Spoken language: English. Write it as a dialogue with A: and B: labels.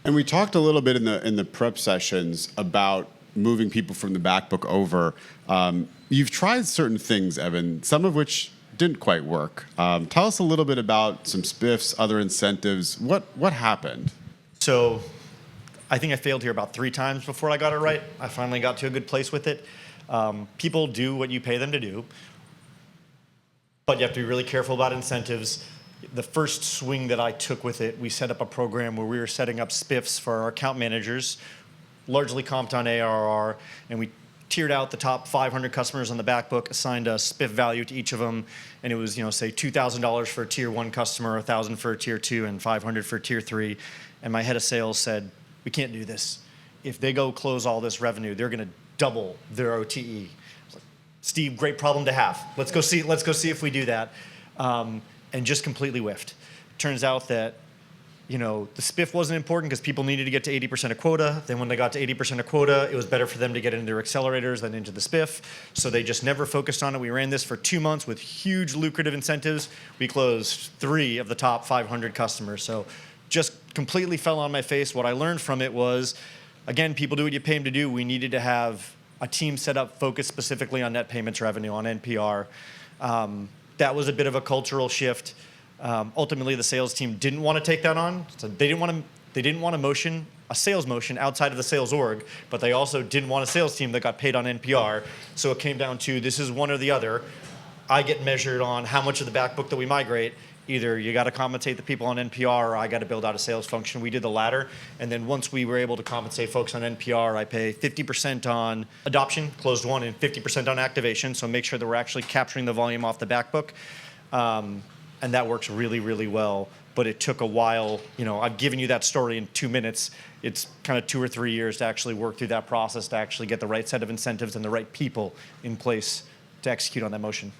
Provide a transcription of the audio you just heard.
A: And we talked a little bit in the prep sessions about moving people from the back book over. You've tried certain things, Evan, some of which didn't quite work. Tell us a little bit about some spiffs, other incentives. What happened?
B: So I think I failed here about 3 times before I got it right. I finally got to a good place with it. People do what you pay them to do, but you have to be really careful about incentives. The first swing that I took with it, we set up a program where we were setting up spiffs for our account managers, largely comped on ARR, and we tiered out the top 500 customers on the back book, assigned a spiff value to each of them, and it was, say $2,000 for a tier 1 customer, $1,000 for a tier 2, and $500 for tier 3. And my head of sales said, we can't do this. If they go close all this revenue, they're going to double their OTE. I was like, Steve, great problem to have. Let's go see if we do that. And just completely whiffed. Turns out that the spiff wasn't important because people needed to get to 80% of quota. Then when they got to 80% of quota, it was better for them to get into their accelerators than into the spiff. So they just never focused on it. We ran this for 2 months with huge lucrative incentives. We closed 3 of the top 500 customers. So just completely fell on my face. What I learned from it was, again, people do what you pay them to do. We needed to have a team set up focused specifically on net payments revenue, on NPR. That was a bit of a cultural shift. Ultimately, the sales team didn't want to take that on. So they didn't want a sales motion outside of the sales org, but they also didn't want a sales team that got paid on NPR. So it came down to, this is one or the other. I get measured on how much of the back book that we migrate. Either you got to compensate the people on NPR, or I got to build out a sales function. We did the latter. And then once we were able to compensate folks on NPR, I pay 50% on adoption, closed won, and 50% on activation. So make sure that we're actually capturing the volume off the back book. And that works really, really well. But it took a while. I've given you that story in 2 minutes. It's kind of 2 or 3 years to actually work through that process, to actually get the right set of incentives and the right people in place to execute on that motion.